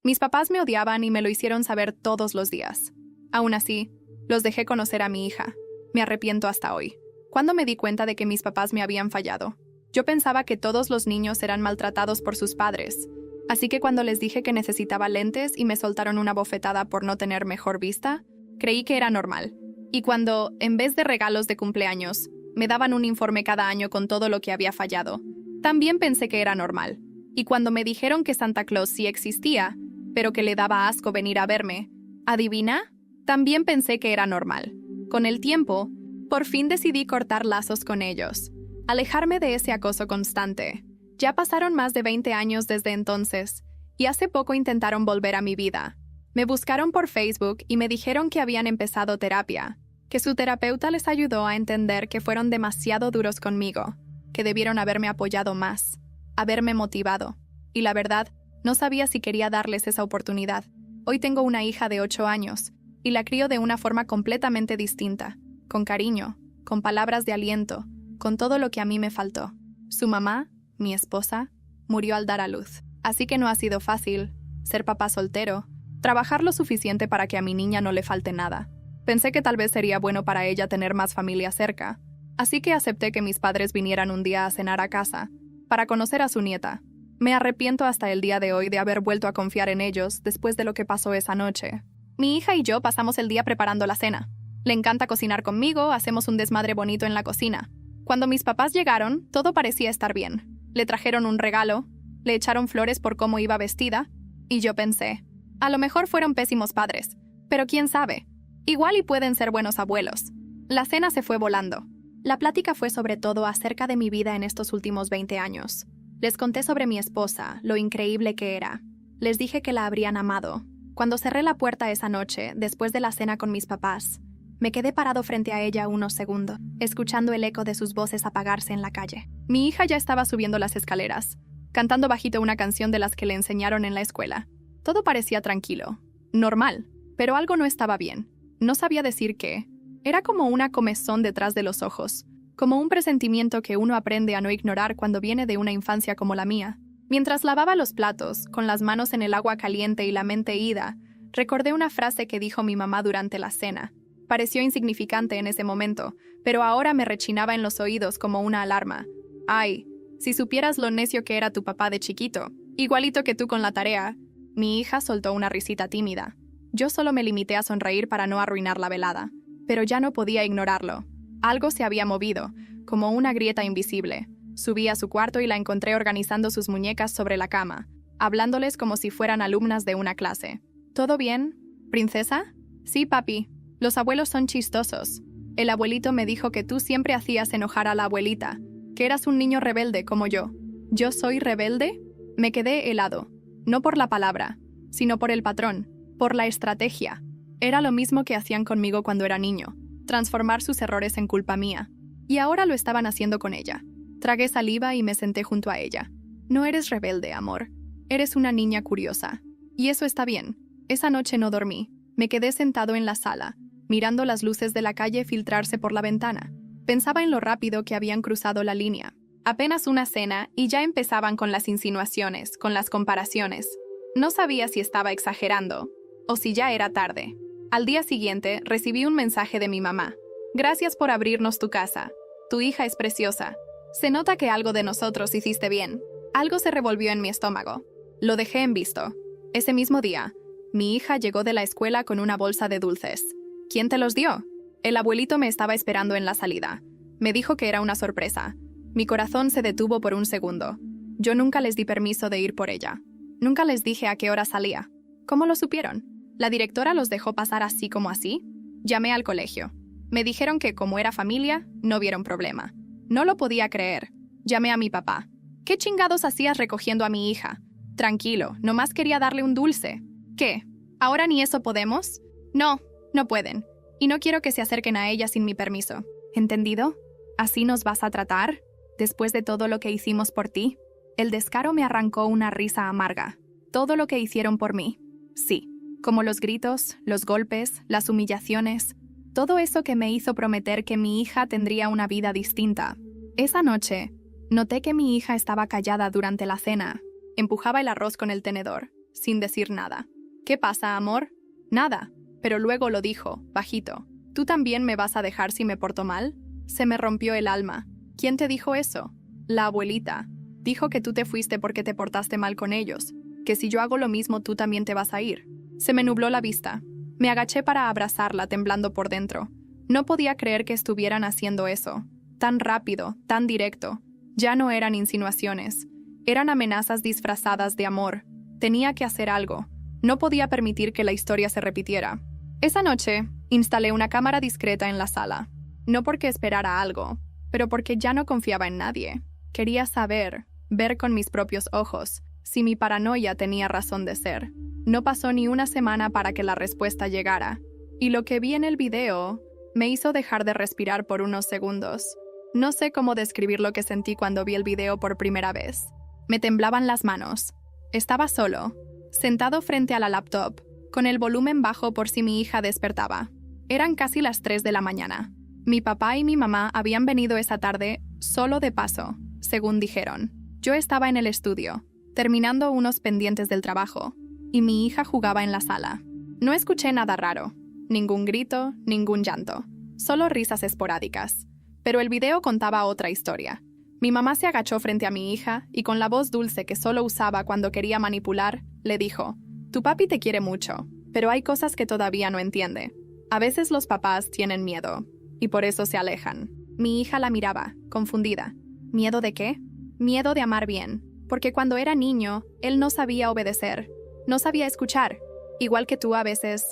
Mis papás me odiaban y me lo hicieron saber todos los días. Aún así, los dejé conocer a mi hija. Me arrepiento hasta hoy. Cuando me di cuenta de que mis papás me habían fallado, yo pensaba que todos los niños eran maltratados por sus padres. Así que cuando les dije que necesitaba lentes y me soltaron una bofetada por no tener mejor vista, creí que era normal. Y cuando, en vez de regalos de cumpleaños, me daban un informe cada año con todo lo que había fallado, también pensé que era normal. Y cuando me dijeron que Santa Claus sí existía, pero que le daba asco venir a verme, ¿adivina? También pensé que era normal. Con el tiempo, por fin decidí cortar lazos con ellos, alejarme de ese acoso constante. Ya pasaron más de 20 años desde entonces, y hace poco intentaron volver a mi vida. Me buscaron por Facebook y me dijeron que habían empezado terapia, que su terapeuta les ayudó a entender que fueron demasiado duros conmigo, que debieron haberme apoyado más, haberme motivado. Y la verdad, no sabía si quería darles esa oportunidad. Hoy tengo una hija de 8 años, y la crío de una forma completamente distinta, con cariño, con palabras de aliento, con todo lo que a mí me faltó. Su mamá, mi esposa, murió al dar a luz. Así que no ha sido fácil ser papá soltero, trabajar lo suficiente para que a mi niña no le falte nada. Pensé que tal vez sería bueno para ella tener más familia cerca, así que acepté que mis padres vinieran un día a cenar a casa, para conocer a su nieta. Me arrepiento hasta el día de hoy de haber vuelto a confiar en ellos después de lo que pasó esa noche. Mi hija y yo pasamos el día preparando la cena. Le encanta cocinar conmigo, hacemos un desmadre bonito en la cocina. Cuando mis papás llegaron, todo parecía estar bien. Le trajeron un regalo, le echaron flores por cómo iba vestida, y yo pensé, a lo mejor fueron pésimos padres, pero quién sabe, igual y pueden ser buenos abuelos. La cena se fue volando. La plática fue sobre todo acerca de mi vida en estos últimos 20 años. Les conté sobre mi esposa, lo increíble que era. Les dije que la habrían amado. Cuando cerré la puerta esa noche, después de la cena con mis papás, me quedé parado frente a ella unos segundos, escuchando el eco de sus voces apagarse en la calle. Mi hija ya estaba subiendo las escaleras, cantando bajito una canción de las que le enseñaron en la escuela. Todo parecía tranquilo, normal, pero algo no estaba bien. No sabía decir qué. Era como una comezón detrás de los ojos, como un presentimiento que uno aprende a no ignorar cuando viene de una infancia como la mía. Mientras lavaba los platos, con las manos en el agua caliente y la mente ida, recordé una frase que dijo mi mamá durante la cena. Pareció insignificante en ese momento, pero ahora me rechinaba en los oídos como una alarma. Ay, si supieras lo necio que era tu papá de chiquito, igualito que tú con la tarea. Mi hija soltó una risita tímida. Yo solo me limité a sonreír para no arruinar la velada, pero ya no podía ignorarlo. Algo se había movido, como una grieta invisible. Subí a su cuarto y la encontré organizando sus muñecas sobre la cama, hablándoles como si fueran alumnas de una clase. ¿Todo bien, princesa? Sí, papi. Los abuelos son chistosos. El abuelito me dijo que tú siempre hacías enojar a la abuelita, que eras un niño rebelde como yo. ¿Yo soy rebelde? Me quedé helado. No por la palabra, sino por el patrón, por la estrategia. Era lo mismo que hacían conmigo cuando era niño, transformar sus errores en culpa mía. Y ahora lo estaban haciendo con ella. Tragué saliva y me senté junto a ella. No eres rebelde, amor. Eres una niña curiosa. Y eso está bien. Esa noche no dormí. Me quedé sentado en la sala, mirando las luces de la calle filtrarse por la ventana. Pensaba en lo rápido que habían cruzado la línea. Apenas una cena y ya empezaban con las insinuaciones, con las comparaciones. No sabía si estaba exagerando o si ya era tarde. Al día siguiente recibí un mensaje de mi mamá. Gracias por abrirnos tu casa. Tu hija es preciosa. Se nota que algo de nosotros hiciste bien. Algo se revolvió en mi estómago. Lo dejé en visto. Ese mismo día, mi hija llegó de la escuela con una bolsa de dulces. ¿Quién te los dio? El abuelito me estaba esperando en la salida. Me dijo que era una sorpresa. Mi corazón se detuvo por un segundo. Yo nunca les di permiso de ir por ella. Nunca les dije a qué hora salía. ¿Cómo lo supieron? ¿La directora los dejó pasar así como así? Llamé al colegio. Me dijeron que, como era familia, no vieron problema. No lo podía creer. Llamé a mi papá. ¿Qué chingados hacías recogiendo a mi hija? Tranquilo, nomás quería darle un dulce. ¿Qué? ¿Ahora ni eso podemos? No, no pueden. Y no quiero que se acerquen a ella sin mi permiso. ¿Entendido? ¿Así nos vas a tratar? Después de todo lo que hicimos por ti. El descaro me arrancó una risa amarga. Todo lo que hicieron por mí. Sí, como los gritos, los golpes, las humillaciones. Todo eso que me hizo prometer que mi hija tendría una vida distinta. Esa noche, noté que mi hija estaba callada durante la cena. Empujaba el arroz con el tenedor. sin decir nada. ¿Qué pasa, amor? Nada. Pero luego lo dijo, bajito. ¿Tú también me vas a dejar si me porto mal? Se me rompió el alma. ¿Quién te dijo eso? La abuelita. Dijo que tú te fuiste porque te portaste mal con ellos, que si yo hago lo mismo tú también te vas a ir. Se me nubló la vista. Me agaché para abrazarla temblando por dentro. No podía creer que estuvieran haciendo eso. Tan rápido, tan directo. Ya no eran insinuaciones. Eran amenazas disfrazadas de amor. Tenía que hacer algo. No podía permitir que la historia se repitiera. Esa noche, instalé una cámara discreta en la sala. No porque esperara algo, pero porque ya no confiaba en nadie. Quería saber, ver con mis propios ojos, si mi paranoia tenía razón de ser. No pasó ni una semana para que la respuesta llegara. Y lo que vi en el video me hizo dejar de respirar por unos segundos. No sé cómo describir lo que sentí cuando vi el video por primera vez. Me temblaban las manos. Estaba solo, sentado frente a la laptop, con el volumen bajo por si mi hija despertaba. Eran casi las 3 de la mañana. Mi papá y mi mamá habían venido esa tarde solo de paso, según dijeron. Yo estaba en el estudio, terminando unos pendientes del trabajo, y mi hija jugaba en la sala. No escuché nada raro, ningún grito, ningún llanto, solo risas esporádicas. Pero el video contaba otra historia. Mi mamá se agachó frente a mi hija y con la voz dulce que solo usaba cuando quería manipular, le dijo: «Tu papi te quiere mucho, pero hay cosas que todavía no entiende. A veces los papás tienen miedo, y por eso se alejan». Mi hija la miraba, confundida. ¿Miedo de qué? Miedo de amar bien, porque cuando era niño, él no sabía obedecer, no sabía escuchar. Igual que tú a veces.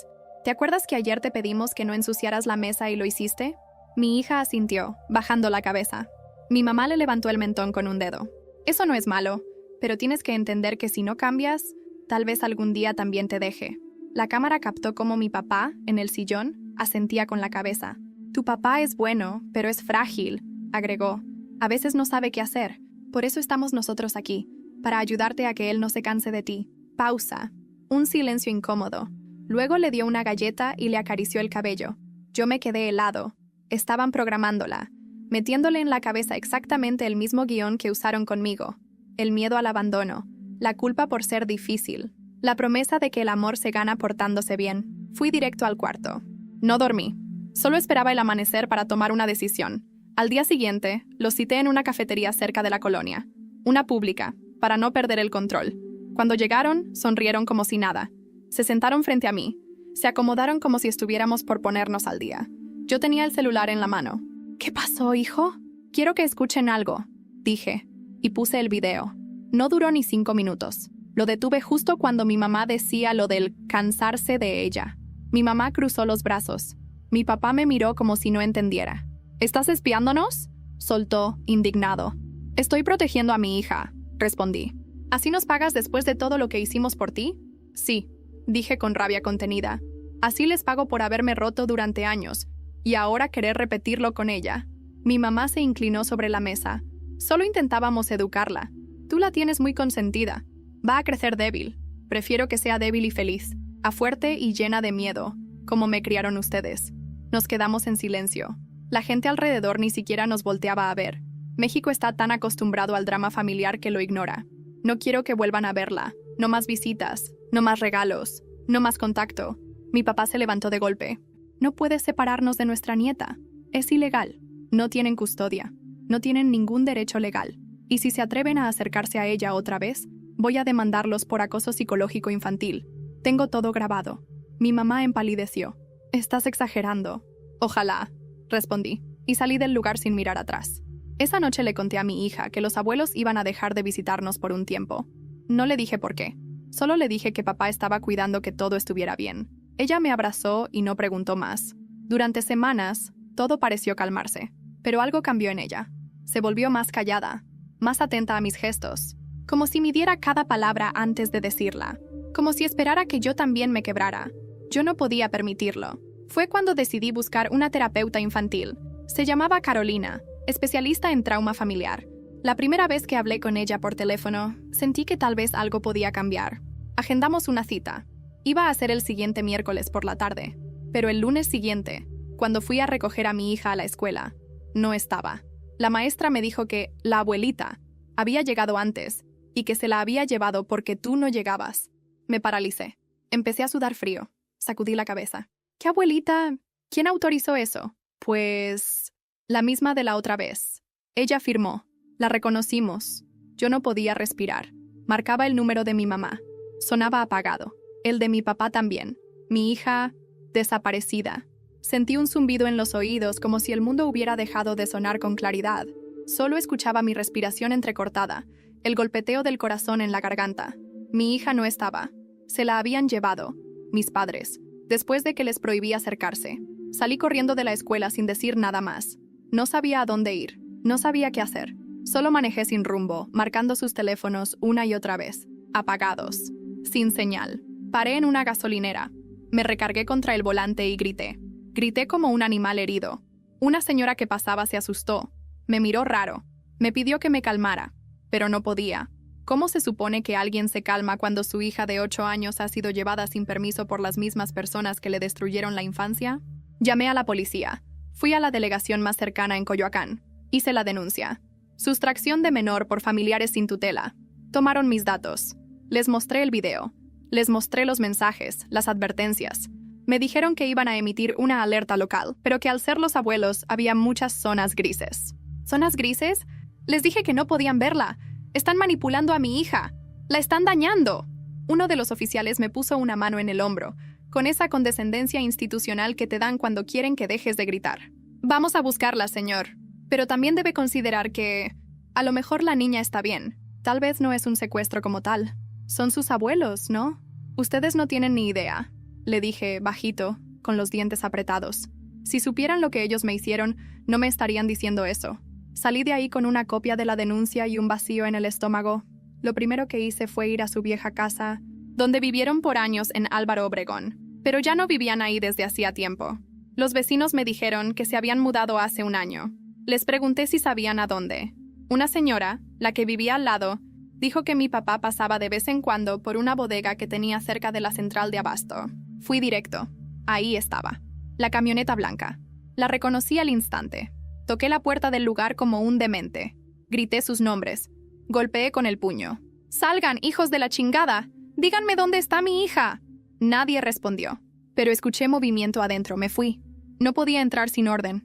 ¿Te acuerdas que ayer te pedimos que no ensuciaras la mesa y lo hiciste? Mi hija asintió, bajando la cabeza. Mi mamá le levantó el mentón con un dedo. Eso no es malo, pero tienes que entender que si no cambias, tal vez algún día también te deje. La cámara captó cómo mi papá, en el sillón, asentía con la cabeza. Tu papá es bueno, pero es frágil, agregó. A veces no sabe qué hacer. Por eso estamos nosotros aquí, para ayudarte a que él no se canse de ti. Pausa. Un silencio incómodo. Luego le dio una galleta y le acarició el cabello. Yo me quedé helado. Estaban programándola, metiéndole en la cabeza exactamente el mismo guión que usaron conmigo. El miedo al abandono, la culpa por ser difícil, la promesa de que el amor se gana portándose bien. Fui directo al cuarto. No dormí. Solo esperaba el amanecer para tomar una decisión. Al día siguiente, los cité en una cafetería cerca de la colonia, una pública, para no perder el control. Cuando llegaron, sonrieron como si nada. Se sentaron frente a mí. Se acomodaron como si estuviéramos por ponernos al día. Yo tenía el celular en la mano. ¿Qué pasó, hijo? Quiero que escuchen algo, dije, y puse el video. No duró ni 5 minutos. Lo detuve justo cuando mi mamá decía lo del cansarse de ella. Mi mamá cruzó los brazos. Mi papá me miró como si no entendiera. ¿Estás espiándonos?, soltó, indignado. Estoy protegiendo a mi hija, respondí. ¿Así nos pagas después de todo lo que hicimos por ti? Sí, dije con rabia contenida. Así les pago por haberme roto durante años, y ahora querer repetirlo con ella. Mi mamá se inclinó sobre la mesa. Solo intentábamos educarla. Tú la tienes muy consentida. Va a crecer débil. Prefiero que sea débil y feliz, a fuerte y llena de miedo, como me criaron ustedes. Nos quedamos en silencio. La gente alrededor ni siquiera nos volteaba a ver. México está tan acostumbrado al drama familiar que lo ignora. No quiero que vuelvan a verla. No más visitas, no más regalos, no más contacto. Mi papá se levantó de golpe. No puedes separarnos de nuestra nieta. Es ilegal. No tienen custodia. No tienen ningún derecho legal. Y si se atreven a acercarse a ella otra vez, voy a demandarlos por acoso psicológico infantil. Tengo todo grabado. Mi mamá empalideció. Estás exagerando. Ojalá, respondí, y salí del lugar sin mirar atrás. Esa noche le conté a mi hija que los abuelos iban a dejar de visitarnos por un tiempo. No le dije por qué. Solo le dije que papá estaba cuidando que todo estuviera bien. Ella me abrazó y no preguntó más. Durante semanas, todo pareció calmarse, pero algo cambió en ella. Se volvió más callada, más atenta a mis gestos, como si midiera cada palabra antes de decirla, como si esperara que yo también me quebrara. Yo no podía permitirlo. Fue cuando decidí buscar una terapeuta infantil. Se llamaba Carolina, especialista en trauma familiar. La primera vez que hablé con ella por teléfono, sentí que tal vez algo podía cambiar. Agendamos una cita. Iba a ser el siguiente miércoles por la tarde, pero el lunes siguiente, cuando fui a recoger a mi hija a la escuela, no estaba. La maestra me dijo que la abuelita había llegado antes y que se la había llevado porque tú no llegabas. Me paralicé. Empecé a sudar frío. Sacudí la cabeza. ¿Qué abuelita? ¿Quién autorizó eso? Pues... la misma de la otra vez. Ella firmó. La reconocimos. Yo no podía respirar. Marcaba el número de mi mamá. Sonaba apagado. El de mi papá también. Mi hija... desaparecida. Sentí un zumbido en los oídos como si el mundo hubiera dejado de sonar con claridad. Solo escuchaba mi respiración entrecortada, el golpeteo del corazón en la garganta. Mi hija no estaba. Se la habían llevado, mis padres, después de que les prohibí acercarse. Salí corriendo de la escuela sin decir nada más. No sabía a dónde ir, no sabía qué hacer. Solo manejé sin rumbo, marcando sus teléfonos una y otra vez, apagados, sin señal. Paré en una gasolinera. Me recargué contra el volante y grité. Grité como un animal herido. Una señora que pasaba se asustó. Me miró raro. Me pidió que me calmara, pero no podía. ¿Cómo se supone que alguien se calma cuando su hija de 8 años ha sido llevada sin permiso por las mismas personas que le destruyeron la infancia? Llamé a la policía. Fui a la delegación más cercana en Coyoacán. Hice la denuncia. Sustracción de menor por familiares sin tutela. Tomaron mis datos. Les mostré el video. Les mostré los mensajes, las advertencias. Me dijeron que iban a emitir una alerta local, pero que al ser los abuelos había muchas zonas grises. ¿Zonas grises? Les dije que no podían verla. Están manipulando a mi hija. La están dañando. Uno de los oficiales me puso una mano en el hombro, con esa condescendencia institucional que te dan cuando quieren que dejes de gritar. Vamos a buscarla, señor. Pero también debe considerar que... a lo mejor la niña está bien. Tal vez no es un secuestro como tal. Son sus abuelos, ¿no? Ustedes no tienen ni idea, le dije, bajito, con los dientes apretados. Si supieran lo que ellos me hicieron, no me estarían diciendo eso. Salí de ahí con una copia de la denuncia y un vacío en el estómago. Lo primero que hice fue ir a su vieja casa, donde vivieron por años en Álvaro Obregón. Pero ya no vivían ahí desde hacía tiempo. Los vecinos me dijeron que se habían mudado hace un año. Les pregunté si sabían a dónde. Una señora, la que vivía al lado, dijo que mi papá pasaba de vez en cuando por una bodega que tenía cerca de la central de abasto. Fui directo. Ahí estaba. La camioneta blanca. La reconocí al instante. Toqué la puerta del lugar como un demente. Grité sus nombres. Golpeé con el puño. ¡Salgan, hijos de la chingada! ¡Díganme dónde está mi hija! Nadie respondió. Pero escuché movimiento adentro. Me fui. No podía entrar sin orden.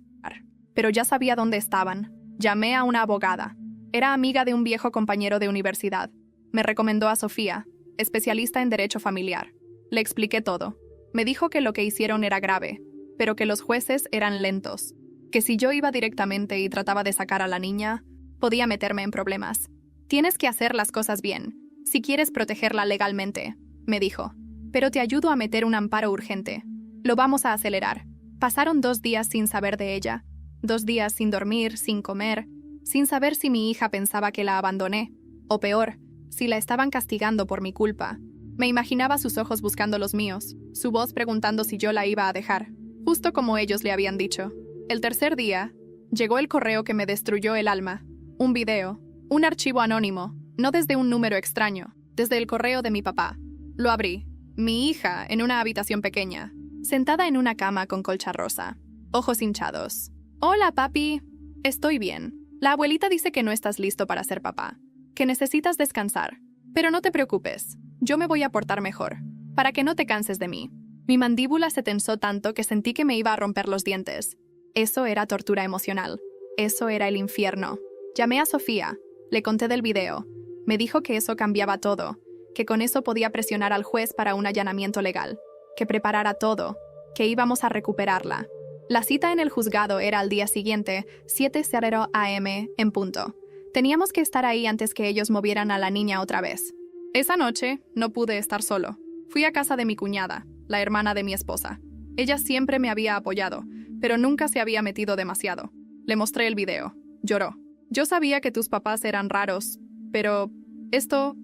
Pero ya sabía dónde estaban. Llamé a una abogada. Era amiga de un viejo compañero de universidad. Me recomendó a Sofía, especialista en derecho familiar. Le expliqué todo. Me dijo que lo que hicieron era grave, pero que los jueces eran lentos. Que si yo iba directamente y trataba de sacar a la niña, podía meterme en problemas. Tienes que hacer las cosas bien, si quieres protegerla legalmente, me dijo. Pero te ayudo a meter un amparo urgente. Lo vamos a acelerar. Pasaron 2 días sin saber de ella. 2 días sin dormir, sin comer, sin saber si mi hija pensaba que la abandoné, o peor, si la estaban castigando por mi culpa. Me imaginaba sus ojos buscando los míos, su voz preguntando si yo la iba a dejar, justo como ellos le habían dicho. El tercer día, llegó el correo que me destruyó el alma. Un video, un archivo anónimo, no desde un número extraño, desde el correo de mi papá. Lo abrí. Mi hija en una habitación pequeña, sentada en una cama con colcha rosa, ojos hinchados. Hola, papi. Estoy bien. La abuelita dice que no estás listo para ser papá, que necesitas descansar. Pero no te preocupes, yo me voy a portar mejor, para que no te canses de mí. Mi mandíbula se tensó tanto que sentí que me iba a romper los dientes. Eso era tortura emocional. Eso era el infierno. Llamé a Sofía, le conté del video. Me dijo que eso cambiaba todo, que con eso podía presionar al juez para un allanamiento legal, que preparara todo, que íbamos a recuperarla. La cita en el juzgado era al día siguiente, 7:00 a.m. en punto. Teníamos que estar ahí antes que ellos movieran a la niña otra vez. Esa noche no pude estar solo. Fui a casa de mi cuñada, la hermana de mi esposa. Ella siempre me había apoyado, pero nunca se había metido demasiado. Le mostré el video. Lloró. Yo sabía que tus papás eran raros, pero esto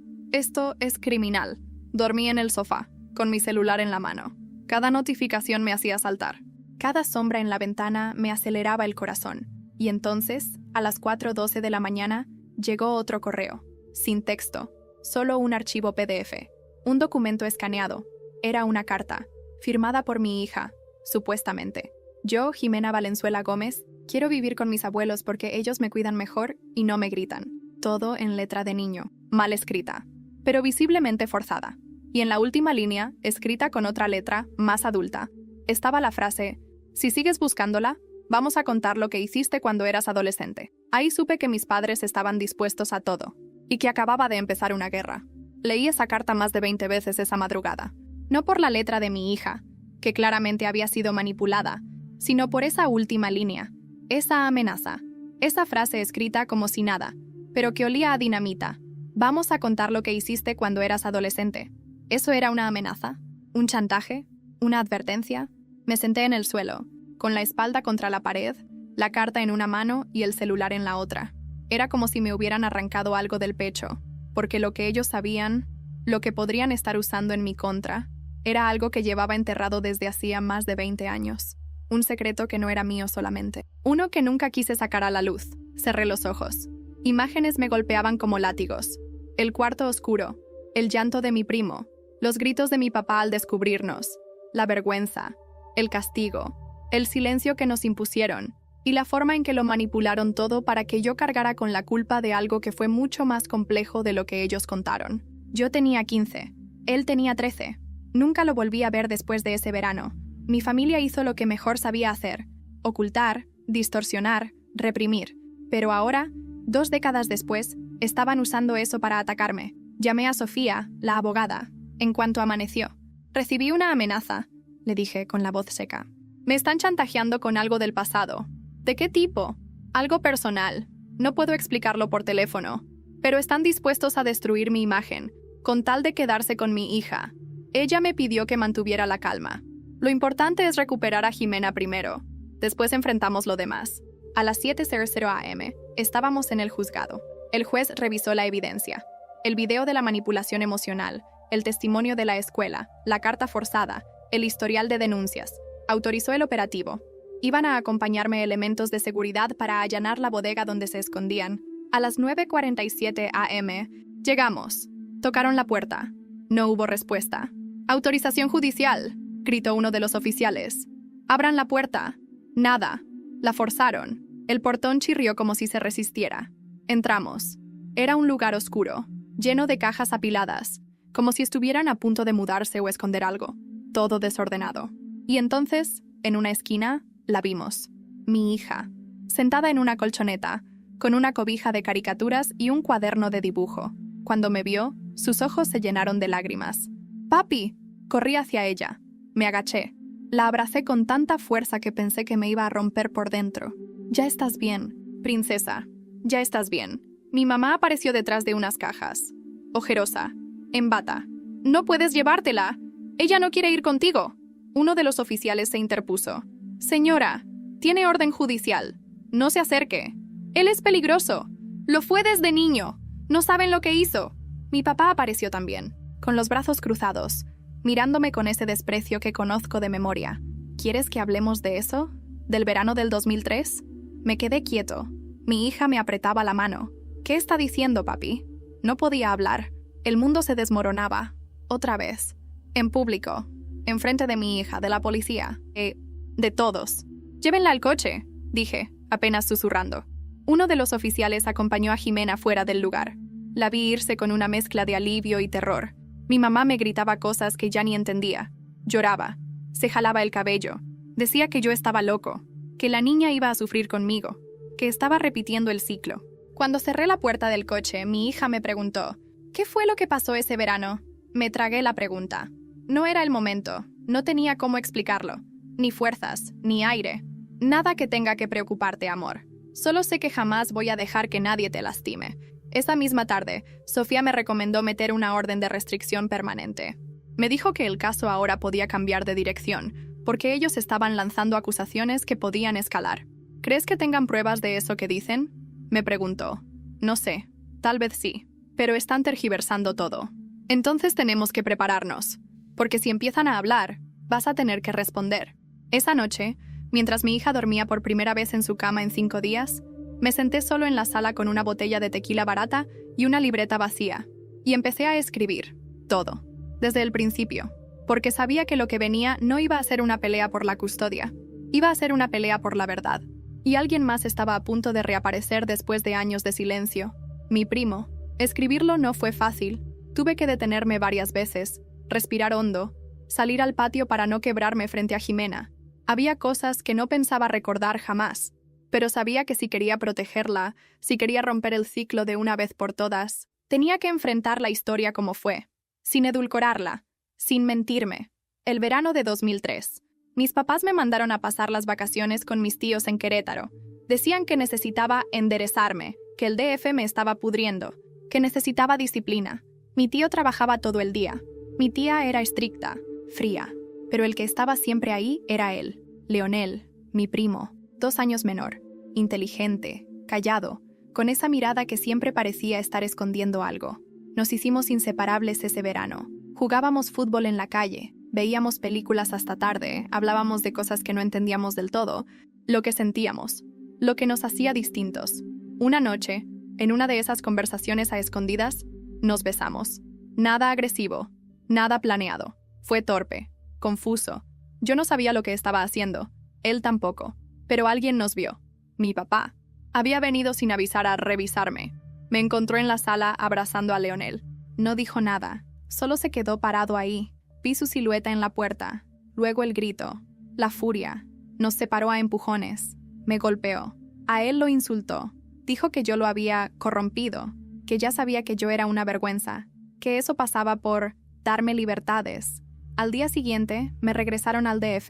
es criminal. Dormí en el sofá, con mi celular en la mano. Cada notificación me hacía saltar. Cada sombra en la ventana me aceleraba el corazón. Y entonces, a las 4:12 de la mañana, llegó otro correo. Sin texto, solo un archivo PDF. Un documento escaneado. Era una carta, firmada por mi hija, supuestamente. Yo, Jimena Valenzuela Gómez, quiero vivir con mis abuelos porque ellos me cuidan mejor y no me gritan. Todo en letra de niño, mal escrita, pero visiblemente forzada. Y en la última línea, escrita con otra letra, más adulta, estaba la frase: si sigues buscándola, vamos a contar lo que hiciste cuando eras adolescente. Ahí supe que mis padres estaban dispuestos a todo, y que acababa de empezar una guerra. Leí esa carta más de 20 veces esa madrugada. No por la letra de mi hija, que claramente había sido manipulada, sino por esa última línea, esa amenaza, esa frase escrita como si nada, pero que olía a dinamita. Vamos a contar lo que hiciste cuando eras adolescente. ¿Eso era una amenaza? ¿Un chantaje? ¿Una advertencia? Me senté en el suelo, con la espalda contra la pared, la carta en una mano y el celular en la otra. Era como si me hubieran arrancado algo del pecho, porque lo que ellos sabían, lo que podrían estar usando en mi contra, era algo que llevaba enterrado desde hacía más de 20 años. Un secreto que no era mío solamente. Uno que nunca quise sacar a la luz. Cerré los ojos. Imágenes me golpeaban como látigos. El cuarto oscuro, el llanto de mi primo, los gritos de mi papá al descubrirnos, la vergüenza, el castigo, el silencio que nos impusieron y la forma en que lo manipularon todo para que yo cargara con la culpa de algo que fue mucho más complejo de lo que ellos contaron. Yo tenía 15, él tenía 13. Nunca lo volví a ver después de ese verano. Mi familia hizo lo que mejor sabía hacer: ocultar, distorsionar, reprimir. Pero ahora, 2 décadas después, estaban usando eso para atacarme. Llamé a Sofía, la abogada, en cuanto amaneció. Recibí una amenaza, le dije con la voz seca. Me están chantajeando con algo del pasado. ¿De qué tipo? Algo personal. No puedo explicarlo por teléfono. Pero están dispuestos a destruir mi imagen, con tal de quedarse con mi hija. Ella me pidió que mantuviera la calma. Lo importante es recuperar a Jimena primero. Después enfrentamos lo demás. A las 7:00 am, estábamos en el juzgado. El juez revisó la evidencia. El video de la manipulación emocional, el testimonio de la escuela, la carta forzada, el historial de denuncias. Autorizó el operativo. Iban a acompañarme elementos de seguridad para allanar la bodega donde se escondían. A las 9:47 am, llegamos. Tocaron la puerta. No hubo respuesta. «Autorización judicial», gritó uno de los oficiales. «Abran la puerta». Nada. La forzaron. El portón chirrió como si se resistiera. Entramos. Era un lugar oscuro, lleno de cajas apiladas, como si estuvieran a punto de mudarse o esconder algo. Todo desordenado. Y entonces, en una esquina, la vimos. Mi hija, sentada en una colchoneta, con una cobija de caricaturas y un cuaderno de dibujo. Cuando me vio, sus ojos se llenaron de lágrimas. «¡Papi!». Corrí hacia ella. Me agaché. La abracé con tanta fuerza que pensé que me iba a romper por dentro. «Ya estás bien, princesa. Ya estás bien». Mi mamá apareció detrás de unas cajas. Ojerosa. En bata. «No puedes llevártela. Ella no quiere ir contigo». Uno de los oficiales se interpuso. «Señora, tiene orden judicial. No se acerque. Él es peligroso. Lo fue desde niño. No saben lo que hizo». Mi papá apareció también, con los brazos cruzados, mirándome con ese desprecio que conozco de memoria. «¿Quieres que hablemos de eso? ¿Del verano del 2003? Me quedé quieto. Mi hija me apretaba la mano. «¿Qué está diciendo, papi?» No podía hablar. El mundo se desmoronaba. Otra vez. En público. Enfrente de mi hija, de la policía. De todos. «Llévenla al coche», dije, apenas susurrando. Uno de los oficiales acompañó a Jimena fuera del lugar. La vi irse con una mezcla de alivio y terror. Mi mamá me gritaba cosas que ya ni entendía. Lloraba. Se jalaba el cabello. Decía que yo estaba loco, que la niña iba a sufrir conmigo, que estaba repitiendo el ciclo. Cuando cerré la puerta del coche, mi hija me preguntó: «¿Qué fue lo que pasó ese verano?». Me tragué la pregunta. No era el momento. No tenía cómo explicarlo. Ni fuerzas, ni aire. Nada que tenga que preocuparte, amor. Solo sé que jamás voy a dejar que nadie te lastime. Esa misma tarde, Sofía me recomendó meter una orden de restricción permanente. Me dijo que el caso ahora podía cambiar de dirección, porque ellos estaban lanzando acusaciones que podían escalar. «¿Crees que tengan pruebas de eso que dicen?», me preguntó. «No sé, tal vez sí, pero están tergiversando todo. Entonces tenemos que prepararnos, porque si empiezan a hablar, vas a tener que responder». Esa noche, mientras mi hija dormía por primera vez en su cama en 5 días, me senté solo en la sala con una botella de tequila barata y una libreta vacía, y empecé a escribir. Todo. Desde el principio. Porque sabía que lo que venía no iba a ser una pelea por la custodia. Iba a ser una pelea por la verdad. Y alguien más estaba a punto de reaparecer después de años de silencio. Mi primo. Escribirlo no fue fácil. Tuve que detenerme varias veces. respirar hondo, salir al patio para no quebrarme frente a Jimena. Había cosas que no pensaba recordar jamás, pero sabía que si quería protegerla, si quería romper el ciclo de una vez por todas, tenía que enfrentar la historia como fue, sin edulcorarla, sin mentirme. El verano de 2003. Mis papás me mandaron a pasar las vacaciones con mis tíos en Querétaro. Decían que necesitaba enderezarme, que el DF me estaba pudriendo, que necesitaba disciplina. Mi tío trabajaba todo el día. Mi tía era estricta, fría, pero el que estaba siempre ahí era él, Leonel, mi primo, 2 años menor, inteligente, callado, con esa mirada que siempre parecía estar escondiendo algo. Nos hicimos inseparables ese verano. Jugábamos fútbol en la calle, veíamos películas hasta tarde, hablábamos de cosas que no entendíamos del todo, lo que sentíamos, lo que nos hacía distintos. Una noche, en una de esas conversaciones a escondidas, nos besamos. Nada agresivo, nada planeado. Fue torpe, confuso. Yo no sabía lo que estaba haciendo, él tampoco, pero alguien nos vio. Mi papá. Había venido sin avisar a revisarme. Me encontró en la sala abrazando a Leonel. No dijo nada, solo se quedó parado ahí. Vi su silueta en la puerta, luego el grito, la furia. Nos separó a empujones. Me golpeó. A él lo insultó. Dijo que yo lo había corrompido, que ya sabía que yo era una vergüenza, que eso pasaba por darme libertades. Al día siguiente, me regresaron al DF.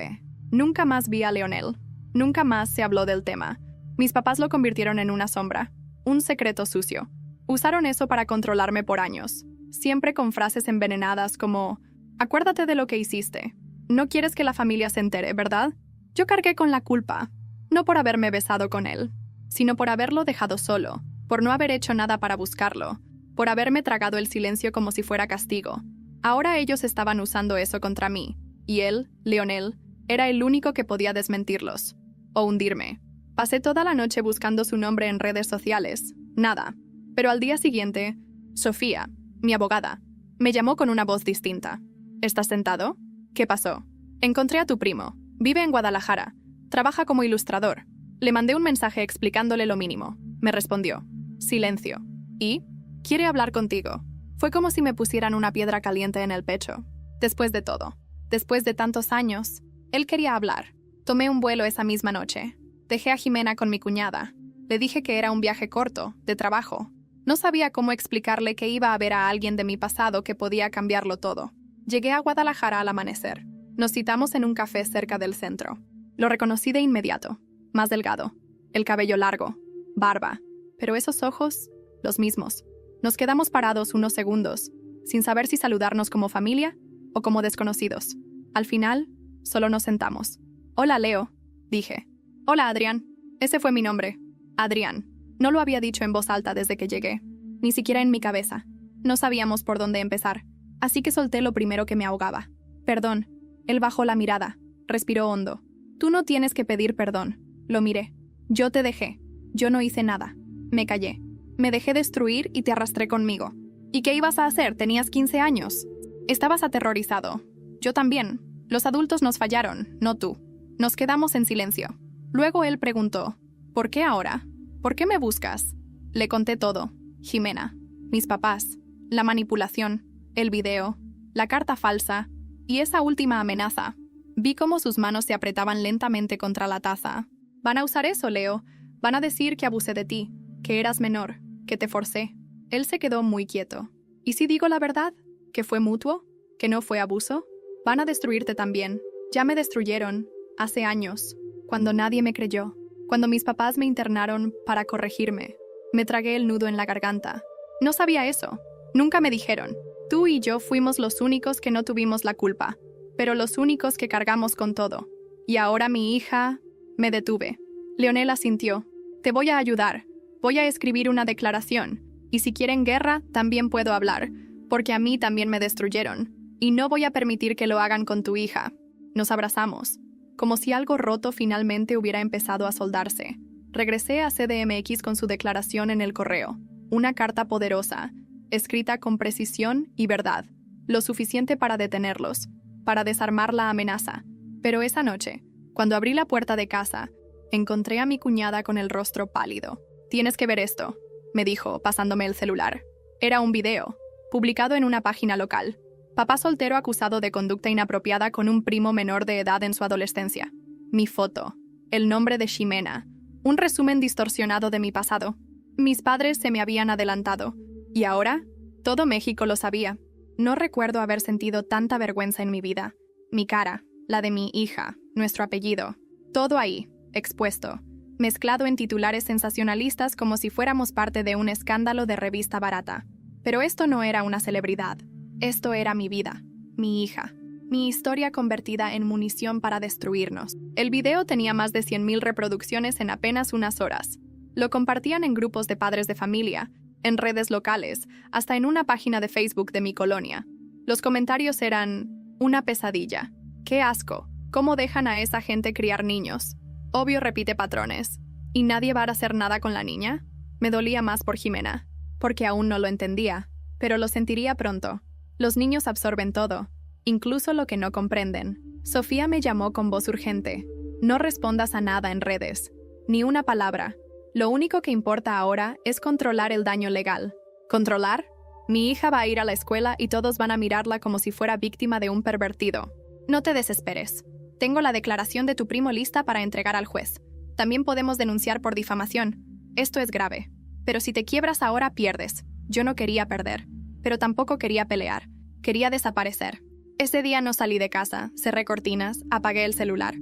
Nunca más vi a Leonel. Nunca más se habló del tema. Mis papás lo convirtieron en una sombra, un secreto sucio. Usaron eso para controlarme por años, siempre con frases envenenadas como: acuérdate de lo que hiciste. No quieres que la familia se entere, ¿verdad? Yo cargué con la culpa, no por haberme besado con él, sino por haberlo dejado solo, por no haber hecho nada para buscarlo, por haberme tragado el silencio como si fuera castigo. Ahora ellos estaban usando eso contra mí, y él, Leonel, era el único que podía desmentirlos, o hundirme. Pasé toda la noche buscando su nombre en redes sociales. Nada. Pero al día siguiente, Sofía, mi abogada, me llamó con una voz distinta. ¿Estás sentado? ¿Qué pasó? Encontré a tu primo. Vive en Guadalajara. Trabaja como ilustrador. Le mandé un mensaje explicándole lo mínimo. Me respondió. Silencio. ¿Y? Quiere hablar contigo. Fue como si me pusieran una piedra caliente en el pecho. Después de todo, después de tantos años, él quería hablar. Tomé un vuelo esa misma noche. Dejé a Jimena con mi cuñada. Le dije que era un viaje corto, de trabajo. No sabía cómo explicarle que iba a ver a alguien de mi pasado que podía cambiarlo todo. Llegué a Guadalajara al amanecer. Nos citamos en un café cerca del centro. Lo reconocí de inmediato. Más delgado. El cabello largo. Barba. Pero esos ojos, los mismos. Nos quedamos parados unos segundos, sin saber si saludarnos como familia o como desconocidos. Al final, solo nos sentamos. Hola, Leo, dije. Hola, Adrián. Ese fue mi nombre. Adrián. No lo había dicho en voz alta desde que llegué. Ni siquiera en mi cabeza. No sabíamos por dónde empezar. Así que solté lo primero que me ahogaba. Perdón. Él bajó la mirada. Respiró hondo. Tú no tienes que pedir perdón. Lo miré. Yo te dejé. Yo no hice nada. Me callé. Me dejé destruir y te arrastré conmigo. ¿Y qué ibas a hacer? Tenías 15 años. Estabas aterrorizado. Yo también. Los adultos nos fallaron, no tú. Nos quedamos en silencio. Luego él preguntó, ¿por qué ahora? ¿Por qué me buscas? Le conté todo. Jimena, mis papás, la manipulación, el video, la carta falsa y esa última amenaza. Vi cómo sus manos se apretaban lentamente contra la taza. Van a usar eso, Leo. Van a decir que abusé de ti, que eras menor, que te forcé. Él se quedó muy quieto. ¿Y si digo la verdad? ¿Que fue mutuo? ¿Que no fue abuso? Van a destruirte también. Ya me destruyeron, hace años, cuando nadie me creyó, cuando mis papás me internaron para corregirme. Me tragué el nudo en la garganta. No sabía eso. Nunca me dijeron. Tú y yo fuimos los únicos que no tuvimos la culpa, pero los únicos que cargamos con todo. Y ahora mi hija... Me detuve. Leonel asintió. Te voy a ayudar. Voy a escribir una declaración. Y si quieren guerra, también puedo hablar, porque a mí también me destruyeron. Y no voy a permitir que lo hagan con tu hija. Nos abrazamos, como si algo roto finalmente hubiera empezado a soldarse. Regresé a CDMX con su declaración en el correo. Una carta poderosa, escrita con precisión y verdad. Lo suficiente para detenerlos, para desarmar la amenaza. Pero esa noche, cuando abrí la puerta de casa, encontré a mi cuñada con el rostro pálido. «Tienes que ver esto», me dijo, pasándome el celular. Era un video, publicado en una página local. Papá soltero acusado de conducta inapropiada con un primo menor de edad en su adolescencia. Mi foto. El nombre de Ximena. Un resumen distorsionado de mi pasado. Mis padres se me habían adelantado. ¿Y ahora? Todo México lo sabía. No recuerdo haber sentido tanta vergüenza en mi vida. Mi cara, la de mi hija, nuestro apellido. Todo ahí, expuesto. Mezclado en titulares sensacionalistas como si fuéramos parte de un escándalo de revista barata. Pero esto no era una celebridad. Esto era mi vida, mi hija, mi historia convertida en munición para destruirnos. El video tenía más de 100,000 reproducciones en apenas unas horas. Lo compartían en grupos de padres de familia, en redes locales, hasta en una página de Facebook de mi colonia. Los comentarios eran: una pesadilla. ¡Qué asco! ¿Cómo dejan a esa gente criar niños? Obvio repite patrones. ¿Y nadie va a hacer nada con la niña? Me dolía más por Ximena, porque aún no lo entendía, pero lo sentiría pronto. Los niños absorben todo, incluso lo que no comprenden. Sofía me llamó con voz urgente. No respondas a nada en redes, ni una palabra. Lo único que importa ahora es controlar el daño legal. ¿Controlar? Mi hija va a ir a la escuela y todos van a mirarla como si fuera víctima de un pervertido. No te desesperes. Tengo la declaración de tu primo lista para entregar al juez. También podemos denunciar por difamación. Esto es grave. Pero si te quiebras ahora, pierdes. Yo no quería perder, pero tampoco quería pelear. Quería desaparecer. Ese día no salí de casa, cerré cortinas, apagué el celular.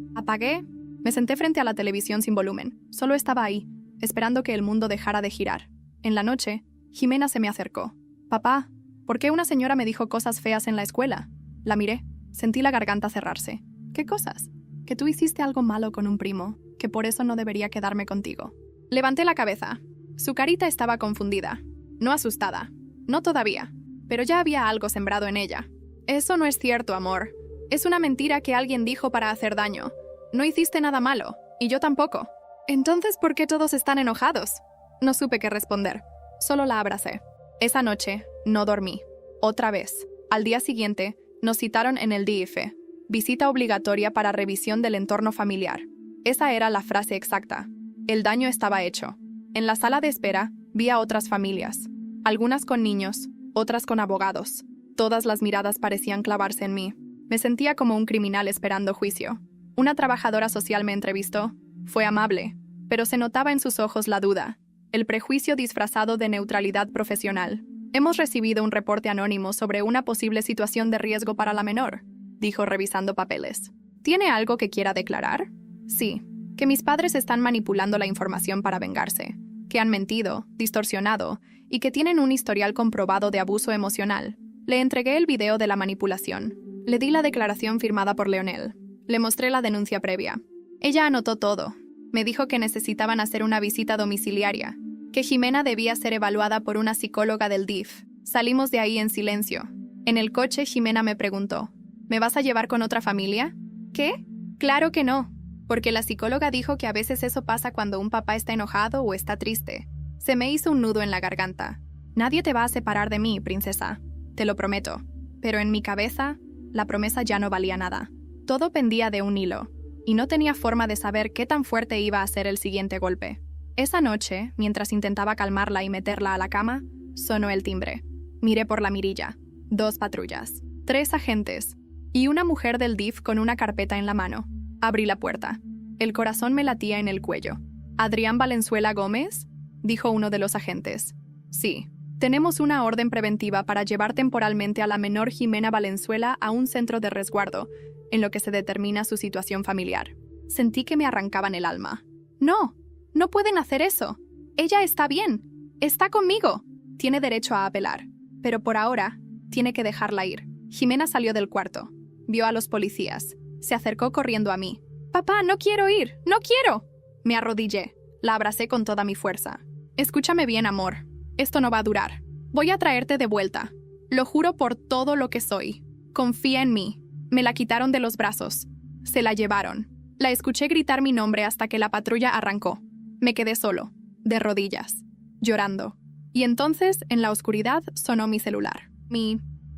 Me senté frente a la televisión sin volumen. Solo estaba ahí, esperando que el mundo dejara de girar. En la noche, Ximena se me acercó. «Papá, ¿por qué una señora me dijo cosas feas en la escuela?» La miré. Sentí la garganta cerrarse. «¿Qué cosas?» «Que tú hiciste algo malo con un primo, que por eso no debería quedarme contigo». Levanté la cabeza. Su carita estaba confundida. No asustada. No todavía. Pero ya había algo sembrado en ella. «Eso no es cierto, amor. Es una mentira que alguien dijo para hacer daño. No hiciste nada malo, y yo tampoco». «Entonces, ¿por qué todos están enojados?» No supe qué responder. Solo la abracé. Esa noche, no dormí. Otra vez. Al día siguiente, nos citaron en el DIF. Visita obligatoria para revisión del entorno familiar. Esa era la frase exacta. El daño estaba hecho. En la sala de espera, vi a otras familias. Algunas con niños, otras con abogados. Todas las miradas parecían clavarse en mí. Me sentía como un criminal esperando juicio. Una trabajadora social me entrevistó. Fue amable, pero se notaba en sus ojos la duda, el prejuicio disfrazado de neutralidad profesional. «Hemos recibido un reporte anónimo sobre una posible situación de riesgo para la menor», dijo revisando papeles. «¿Tiene algo que quiera declarar?» «Sí, que mis padres están manipulando la información para vengarse, que han mentido, distorsionado y que tienen un historial comprobado de abuso emocional». Le entregué el video de la manipulación. Le di la declaración firmada por Leonel. Le mostré la denuncia previa. Ella anotó todo. Me dijo que necesitaban hacer una visita domiciliaria, que Ximena debía ser evaluada por una psicóloga del DIF. Salimos de ahí en silencio. En el coche, Ximena me preguntó: «¿Me vas a llevar con otra familia?» «¿Qué?» «Claro que no, porque la psicóloga dijo que a veces eso pasa cuando un papá está enojado o está triste». Se me hizo un nudo en la garganta. «Nadie te va a separar de mí, princesa. Te lo prometo». Pero en mi cabeza, la promesa ya no valía nada. Todo pendía de un hilo, y no tenía forma de saber qué tan fuerte iba a ser el siguiente golpe. Esa noche, mientras intentaba calmarla y meterla a la cama, sonó el timbre. Miré por la mirilla. 2 patrullas, 3 agentes, y una mujer del DIF con una carpeta en la mano. Abrí la puerta. El corazón me latía en el cuello. «¿Adrián Valenzuela Gómez?», dijo uno de los agentes. «Sí. Tenemos una orden preventiva para llevar temporalmente a la menor Ximena Valenzuela a un centro de resguardo, en lo que se determina su situación familiar». Sentí que me arrancaban el alma. «No, no pueden hacer eso. Ella está bien. Está conmigo. Tiene derecho a apelar. Pero por ahora, tiene que dejarla ir». Ximena salió del cuarto. Vio a los policías. Se acercó corriendo a mí. «Papá, no quiero ir. ¡No quiero!». Me arrodillé. La abracé con toda mi fuerza. «Escúchame bien, amor. Esto no va a durar. Voy a traerte de vuelta. Lo juro por todo lo que soy. Confía en mí». Me la quitaron de los brazos. Se la llevaron. La escuché gritar mi nombre hasta que la patrulla arrancó. Me quedé solo, de rodillas, llorando. Y entonces, en la oscuridad, sonó mi celular.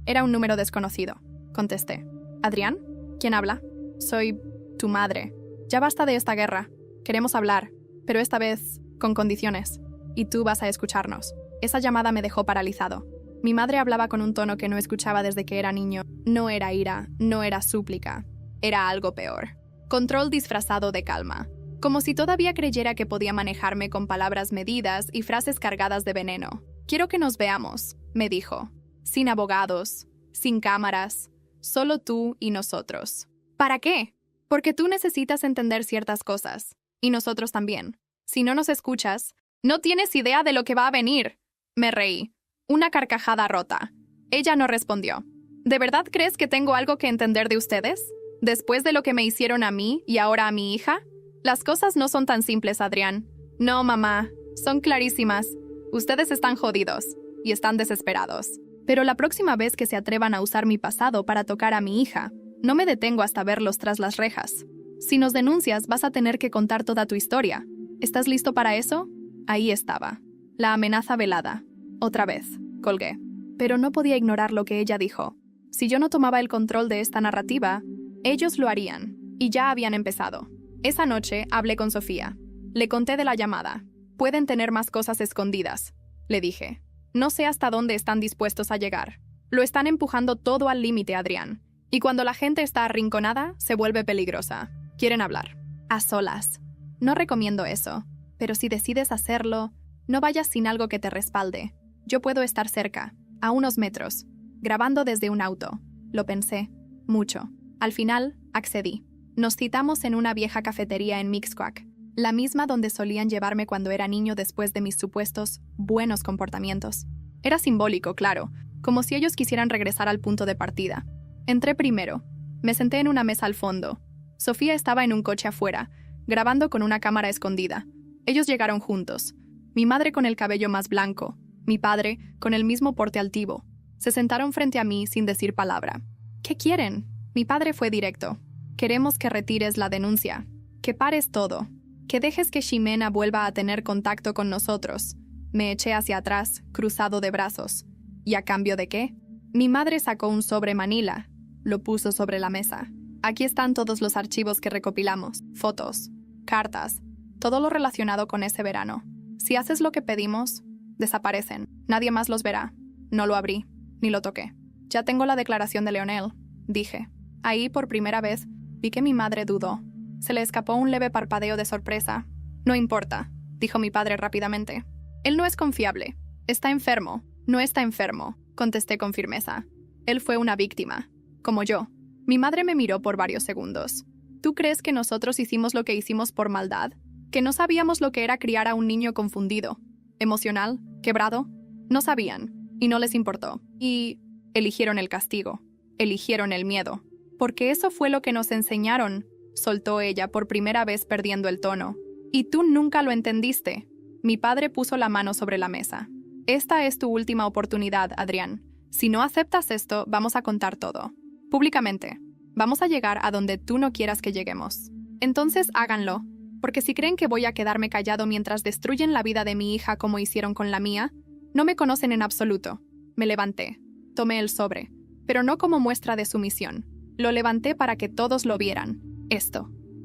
Era un número desconocido. Contesté. «¿Adrián? ¿Quién habla?» «Soy tu madre. Ya basta de esta guerra. Queremos hablar, pero esta vez con condiciones. Y tú vas a escucharnos». Esa llamada me dejó paralizado. Mi madre hablaba con un tono que no escuchaba desde que era niño. No era ira, no era súplica. Era algo peor. Control disfrazado de calma. Como si todavía creyera que podía manejarme con palabras medidas y frases cargadas de veneno. «Quiero que nos veamos», me dijo. «Sin abogados, sin cámaras, solo tú y nosotros». ¿Para qué? Porque tú necesitas entender ciertas cosas. Y nosotros también. Si no nos escuchas, no tienes idea de lo que va a venir. Me reí. Una carcajada rota. Ella no respondió. ¿De verdad crees que tengo algo que entender de ustedes? ¿Después de lo que me hicieron a mí y ahora a mi hija? Las cosas no son tan simples, Adrián. No, mamá. Son clarísimas. Ustedes están jodidos y están desesperados. Pero la próxima vez que se atrevan a usar mi pasado para tocar a mi hija, no me detengo hasta verlos tras las rejas. Si nos denuncias, vas a tener que contar toda tu historia. ¿Estás listo para eso? Ahí estaba. La amenaza velada. Otra vez. Colgué. Pero no podía ignorar lo que ella dijo. Si yo no tomaba el control de esta narrativa, ellos lo harían. Y ya habían empezado. Esa noche hablé con Sofía. Le conté de la llamada. Pueden tener más cosas escondidas, le dije. No sé hasta dónde están dispuestos a llegar. Lo están empujando todo al límite, Adrián. Y cuando la gente está arrinconada, se vuelve peligrosa. Quieren hablar. A solas. No recomiendo eso. Pero si decides hacerlo, no vayas sin algo que te respalde. Yo puedo estar cerca, a unos metros, grabando desde un auto. Lo pensé. Mucho. Al final, accedí. Nos citamos en una vieja cafetería en Mixcoac, la misma donde solían llevarme cuando era niño después de mis supuestos buenos comportamientos. Era simbólico, claro, como si ellos quisieran regresar al punto de partida. Entré primero. Me senté en una mesa al fondo. Sofía estaba en un coche afuera, grabando con una cámara escondida. Ellos llegaron juntos. Mi madre con el cabello más blanco, mi padre con el mismo porte altivo. Se sentaron frente a mí sin decir palabra. ¿Qué quieren? Mi padre fue directo. Queremos que retires la denuncia, que pares todo, que dejes que Ximena vuelva a tener contacto con nosotros. Me eché hacia atrás, cruzado de brazos. ¿Y a cambio de qué? Mi madre sacó un sobre manila. Lo puso sobre la mesa. Aquí están todos los archivos que recopilamos, fotos, cartas, todo lo relacionado con ese verano. Si haces lo que pedimos, desaparecen. Nadie más los verá. No lo abrí, ni lo toqué. Ya tengo la declaración de Leonel, dije. Ahí, por primera vez, vi que mi madre dudó. Se le escapó un leve parpadeo de sorpresa. No importa, dijo mi padre rápidamente. Él no es confiable. Está enfermo. No está enfermo, contesté con firmeza. Él fue una víctima, como yo. Mi madre me miró por varios segundos. ¿Tú crees que nosotros hicimos lo que hicimos por maldad? ¿Que no sabíamos lo que era criar a un niño confundido, emocional, quebrado? No sabían, y no les importó. Y eligieron el castigo, eligieron el miedo. Porque eso fue lo que nos enseñaron, soltó ella por primera vez perdiendo el tono. Y tú nunca lo entendiste. Mi padre puso la mano sobre la mesa. Esta es tu última oportunidad, Adrián. Si no aceptas esto, vamos a contar todo. Públicamente. Vamos a llegar a donde tú no quieras que lleguemos. Entonces háganlo. Porque si creen que voy a quedarme callado mientras destruyen la vida de mi hija como hicieron con la mía, no me conocen en absoluto. Me levanté. Tomé el sobre. Pero no como muestra de sumisión. Lo levanté para que todos lo vieran.